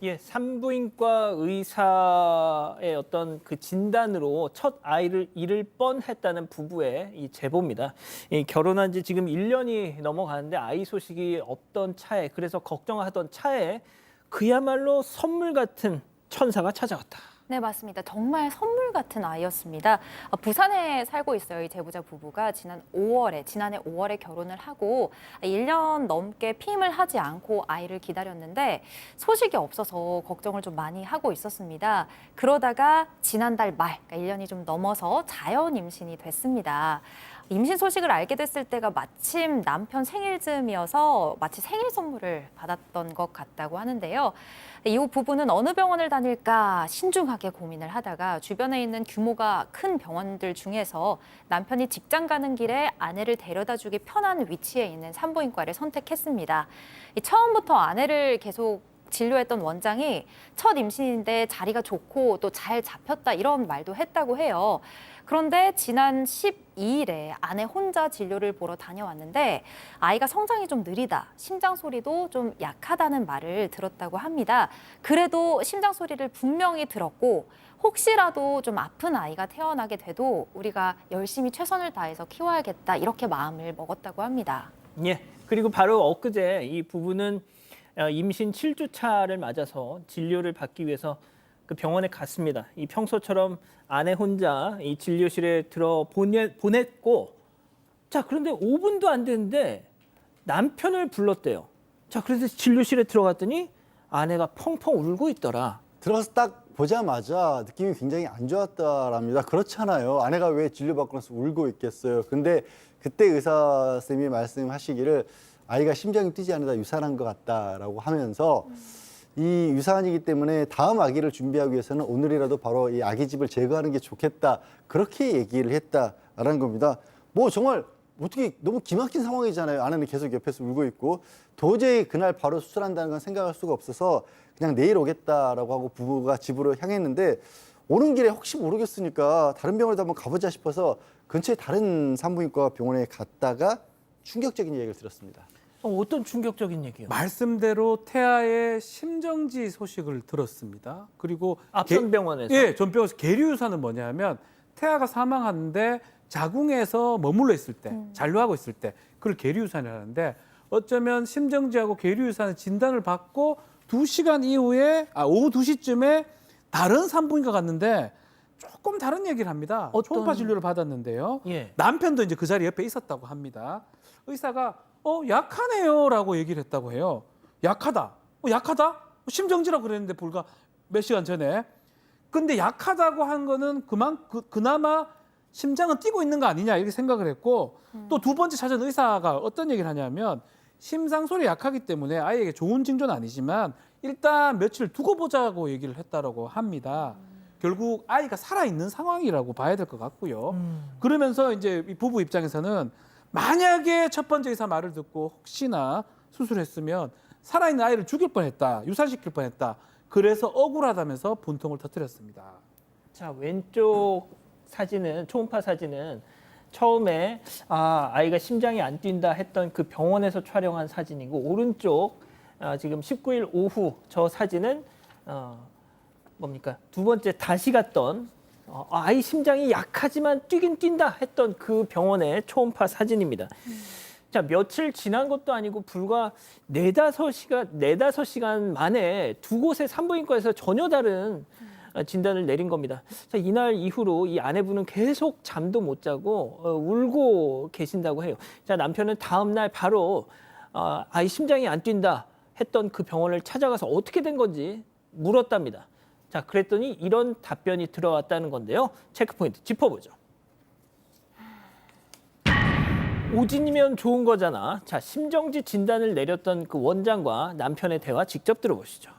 예, 산부인과 의사의 어떤 그 진단으로 첫 아이를 잃을 뻔했다는 부부의 이 제보입니다. 이 결혼한 지 지금 1년이 넘어가는데 아이 소식이 없던 차에, 그래서 걱정하던 차에 그야말로 선물 같은 천사가 찾아왔다. 네, 맞습니다. 정말 선물 같은 아이였습니다. 부산에 살고 있어요. 이 제보자 부부가 지난해 5월에 결혼을 하고 1년 넘게 피임을 하지 않고 아이를 기다렸는데 소식이 없어서 걱정을 좀 많이 하고 있었습니다. 그러다가 지난달 말, 그러니까 1년이 좀 넘어서 자연 임신이 됐습니다. 임신 소식을 알게 됐을 때가 마침 남편 생일 즈음이어서 마치 생일 선물을 받았던 것 같다고 하는데요. 이후 부부는 어느 병원을 다닐까 신중하게 고민을 하다가 주변에 있는 규모가 큰 병원들 중에서 남편이 직장 가는 길에 아내를 데려다 주기 편한 위치에 있는 산부인과를 선택했습니다. 처음부터 아내를 계속 진료했던 원장이 첫 임신인데 자리가 좋고 또 잘 잡혔다 이런 말도 했다고 해요. 그런데 지난 12일에 아내 혼자 진료를 보러 다녀왔는데 아이가 성장이 좀 느리다, 심장 소리도 좀 약하다는 말을 들었다고 합니다. 그래도 심장 소리를 분명히 들었고 혹시라도 좀 아픈 아이가 태어나게 돼도 우리가 열심히 최선을 다해서 키워야겠다 이렇게 마음을 먹었다고 합니다. 예, 그리고 바로 엊그제 이 부부는 임신 7주 차를 맞아서 진료를 받기 위해서 그 병원에 갔습니다. 이 평소처럼 아내 혼자 이 진료실에 보냈고, 자, 그런데 5분도 안 됐는데 남편을 불렀대요. 자, 그래서 진료실에 들어갔더니 아내가 펑펑 울고 있더라. 들어가서 딱 보자마자 느낌이 굉장히 안 좋았다랍니다. 그렇잖아요. 아내가 왜 진료받고 나서 울고 있겠어요. 근데 그때 의사 선생님이 말씀하시기를 아이가 심장이 뛰지 않으다 유산한 것 같다라고 하면서 이 유산이기 때문에 다음 아기를 준비하기 위해서는 오늘이라도 바로 이 아기집을 제거하는 게 좋겠다. 그렇게 얘기를 했다라는 겁니다. 뭐 정말 어떻게 너무 기막힌 상황이잖아요. 아내는 계속 옆에서 울고 있고 도저히 그날 바로 수술한다는 건 생각할 수가 없어서 그냥 내일 오겠다라고 하고 부부가 집으로 향했는데 오는 길에 혹시 모르겠으니까 다른 병원에도 한번 가보자 싶어서 근처에 다른 산부인과 병원에 갔다가 충격적인 얘기를 들었습니다. 어떤 충격적인 얘기요? 말씀대로 태아의 심정지 소식을 들었습니다. 그리고 앞선 병원에서? 예, 전병원에서 계류유산은 뭐냐면 태아가 사망하는데 자궁에서 머물러 있을 때, 잔류하고 있을 때 그걸 계류유산이라고 하는데 어쩌면 심정지하고 계류유산의 진단을 받고 2시간 이후에 오후 2시쯤에 다른 산부인과 갔는데 조금 다른 얘기를 합니다. 초음파 진료를 받았는데요. 예. 남편도 이제 그 자리 옆에 있었다고 합니다. 의사가 약하네요라고 얘기를 했다고 해요. 약하다. 약하다? 심정지라고 그랬는데 불과 몇 시간 전에. 근데 약하다고 한 거는 그나마 심장은 뛰고 있는 거 아니냐 이렇게 생각을 했고 또 두 번째 찾은 의사가 어떤 얘기를 하냐면 심장 소리 약하기 때문에 아이에게 좋은 징조는 아니지만 일단 며칠 두고 보자고 얘기를 했다라고 합니다. 결국 아이가 살아있는 상황이라고 봐야 될 것 같고요. 그러면서 이제 이 부부 입장에서는 만약에 첫 번째 의사 말을 듣고 혹시나 수술했으면 살아있는 아이를 죽일 뻔했다, 유산시킬 뻔했다. 그래서 억울하다면서 분통을 터뜨렸습니다. 자, 왼쪽 사진은 초음파 사진은 처음에 아이가 심장이 안 뛴다 했던 그 병원에서 촬영한 사진이고 오른쪽 지금 19일 오후 저 사진은 뭡니까? 두 번째 다시 갔던 아이 심장이 약하지만 뛰긴 뛴다 했던 그 병원의 초음파 사진입니다. 자, 며칠 지난 것도 아니고 불과 4-5시간 만에 두 곳의 산부인과에서 전혀 다른 진단을 내린 겁니다. 자, 이날 이후로 이 아내분은 계속 잠도 못 자고 울고 계신다고 해요. 자, 남편은 다음 날 바로 아이 심장이 안 뛴다 했던 그 병원을 찾아가서 어떻게 된 건지 물었답니다. 자, 그랬더니 이런 답변이 들어왔다는 건데요. 체크포인트 짚어보죠. 오진이면 좋은 거잖아. 자, 심정지 진단을 내렸던 그 원장과 남편의 대화 직접 들어보시죠.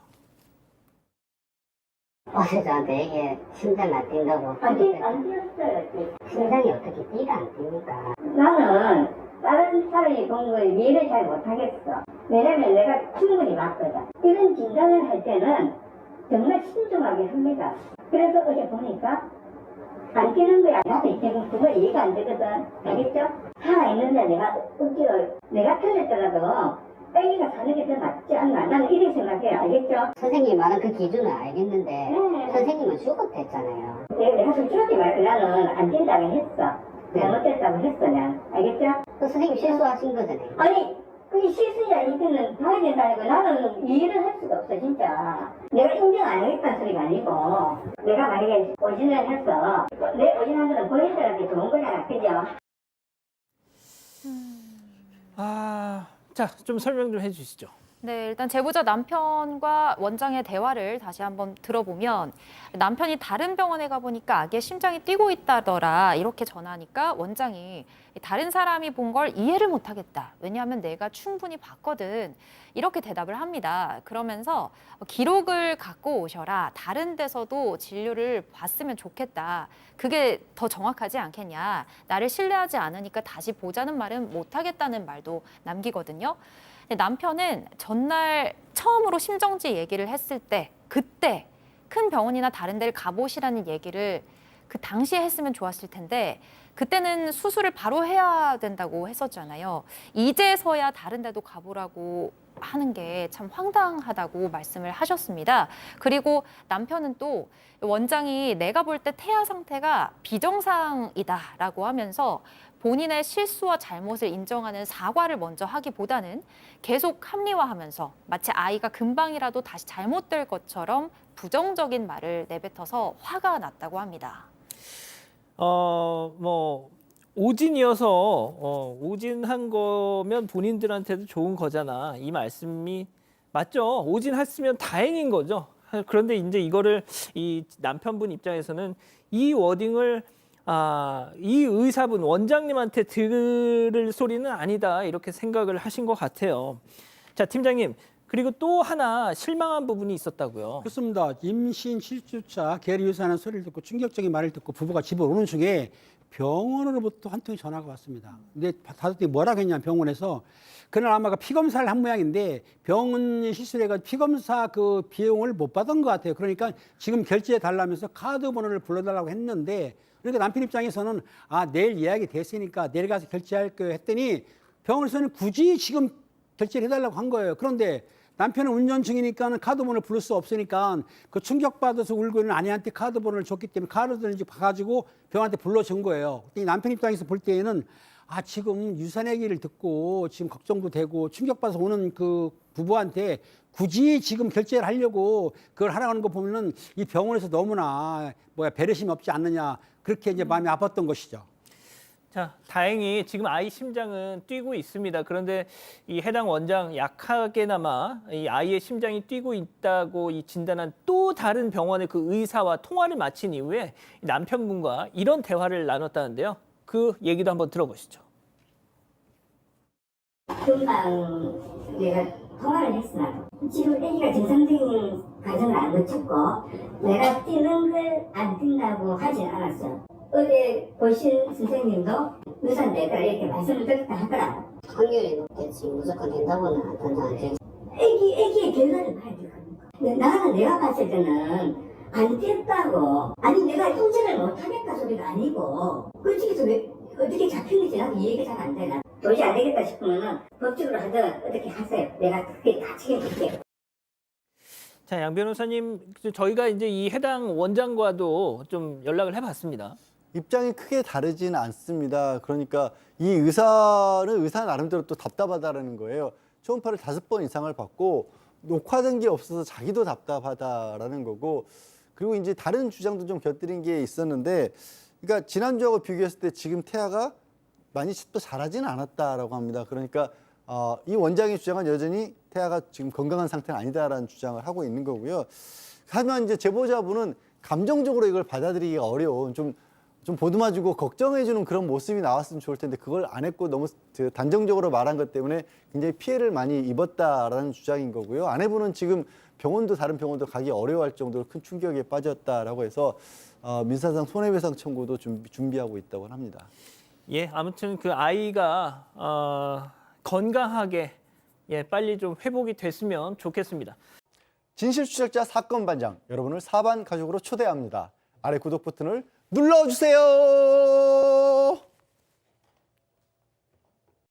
어제 저한테 이게 심장 안 뛴다고. 안 뛰었어요. 심장이 어떻게 뛰가 안 뜁니까? 나는 다른 사람이 본 걸 이해를 잘 못하겠어. 왜냐면 내가 충분히 봤거든. 이런 진단을 할 때는 정말 신중하게 합니다. 그래서 어제 보니까 안 뛰는 거야. 나도 이제 그거 이해가 안 되거든. 알겠죠? 살아있는데 내가 억지로 내가 틀렸더라도 애기가 사는 게 더 낫지 않나. 나는 이렇게 생각해요. 알겠죠? 선생님이 말한 그 기준은 알겠는데 네. 선생님은 죽었댔잖아요. 내가 솔직하게 말해 나는 안 된다고 했어. 잘못됐다고 했어, 난. 알겠죠? 그 선생님 실수하신 거잖아요. 아니, 그게 실수냐, 이거는 봐야 된다니까 나는 이해를 할 수가 없어, 진짜. 내가 인정 안 하겠다는 소리가 아니고, 내가 만약에 오진을 해서, 내 오진한 거는 본인들한테 좋은 거잖아, 그죠? 자, 좀 설명 좀 해주시죠. 네, 일단 제보자 남편과 원장의 대화를 다시 한번 들어보면 남편이 다른 병원에 가보니까 아기의 심장이 뛰고 있다더라 이렇게 전하니까 원장이 다른 사람이 본 걸 이해를 못하겠다. 왜냐하면 내가 충분히 봤거든. 이렇게 대답을 합니다. 그러면서 기록을 갖고 오셔라. 다른 데서도 진료를 봤으면 좋겠다. 그게 더 정확하지 않겠냐. 나를 신뢰하지 않으니까 다시 보자는 말은 못하겠다는 말도 남기거든요. 남편은 전날 처음으로 심정지 얘기를 했을 때 그때 큰 병원이나 다른 데를 가보시라는 얘기를 그 당시에 했으면 좋았을 텐데 그때는 수술을 바로 해야 된다고 했었잖아요. 이제서야 다른 데도 가보라고 하는 게 참 황당하다고 말씀을 하셨습니다. 그리고 남편은 또 원장이 내가 볼 때 태아 상태가 비정상이다라고 하면서 본인의 실수와 잘못을 인정하는 사과를 먼저 하기보다는 계속 합리화하면서 마치 아이가 금방이라도 다시 잘못될 것처럼 부정적인 말을 내뱉어서 화가 났다고 합니다. 오진이어서 오진한 거면 본인들한테도 좋은 거잖아. 이 말씀이 맞죠. 오진했으면 다행인 거죠. 그런데 이제 이거를 이 남편분 입장에서는 이 워딩을 이 의사분 원장님한테 들을 소리는 아니다 이렇게 생각을 하신 것 같아요. 자, 팀장님. 그리고 또 하나 실망한 부분이 있었다고요. 그렇습니다. 임신 7주차 계리 유산한 소리를 듣고 충격적인 말을 듣고 부부가 집에 오는 중에 병원으로부터 한 통의 전화가 왔습니다. 근데 다들 뭐라고 했냐 병원에서 그날 아마 피 검사를 한 모양인데 병원 시술해가 피 검사 그 비용을 못 받은 것 같아요. 그러니까 지금 결제해 달라면서 카드 번호를 불러달라고 했는데 그러니까 남편 입장에서는 내일 예약이 됐으니까 내일 가서 결제할 거 했더니 병원에서는 굳이 지금 결제를 해달라고 한 거예요. 그런데 남편은 운전 중이니까는 카드 번호를 부를 수 없으니까 그 충격받아서 울고 있는 아내한테 카드 번호를 줬기 때문에 카드를 이제 봐가지고 병원한테 불러준 거예요. 남편 입장에서 볼 때에는 지금 유산 얘기를 듣고 지금 걱정도 되고 충격받아서 오는 그 부부한테 굳이 지금 결제를 하려고 그걸 하라고 하는 거 보면은 이 병원에서 너무나 배려심이 없지 않느냐 그렇게 이제 마음이 아팠던 것이죠. 자, 다행히 지금 아이 심장은 뛰고 있습니다. 그런데 이 해당 원장 약하게나마 이 아이의 심장이 뛰고 있다고 이 진단한 또 다른 병원의 그 의사와 통화를 마친 이후에 남편분과 이런 대화를 나눴다는데요. 그 얘기도 한번 들어보시죠. 금방 내가 통화를 했어. 지금 아기가 정상적인 과정을 안 거쳤고 내가 뛰는 걸 안 뛴다고 하진 않았어. 어제 보신 선생님도 유산 될까 이렇게 말씀을 드렸다 하더라. 확률이 높겠지. 무조건 된다고는 안 된다는데. 애기의 결과를 봐야 되거든. 나는 내가 봤을 때는 안 뛰었다고. 아니 내가 인정을 못하겠다 소리가 아니고 그쪽에서 왜 어떻게 잡힌는지 나도 이해가 잘 안 되나. 도저히 안 되겠다 싶으면은 법적으로 하든 어떻게 하세요. 내가 그게 다 책임질게요. 자, 양 변호사님, 저희가 이제 이 해당 원장과도 좀 연락을 해봤습니다. 입장이 크게 다르지는 않습니다. 그러니까 이 의사는 의사 나름대로 또 답답하다라는 거예요. 초음파를 5번 이상을 받고 녹화된 게 없어서 자기도 답답하다라는 거고, 그리고 이제 다른 주장도 좀 곁들인 게 있었는데, 그러니까 지난주하고 비교했을 때 지금 태아가 많이 또 자라지는 않았다라고 합니다. 그러니까 이 원장의 주장은 여전히 태아가 지금 건강한 상태는 아니다라는 주장을 하고 있는 거고요. 하지만 이제 제보자분은 감정적으로 이걸 받아들이기가 어려운 좀 보듬어주고 걱정해주는 그런 모습이 나왔으면 좋을 텐데 그걸 안 했고 너무 단정적으로 말한 것 때문에 굉장히 피해를 많이 입었다라는 주장인 거고요. 아내분은 지금 병원도 다른 병원도 가기 어려워할 정도로 큰 충격에 빠졌다라고 해서 민사상 손해배상 청구도 준비하고 있다고 합니다. 예, 아무튼 그 아이가 건강하게 빨리 좀 회복이 됐으면 좋겠습니다. 진실추적자 사건 반장, 여러분을 사반 가족으로 초대합니다. 아래 구독 버튼을 눌러주세요.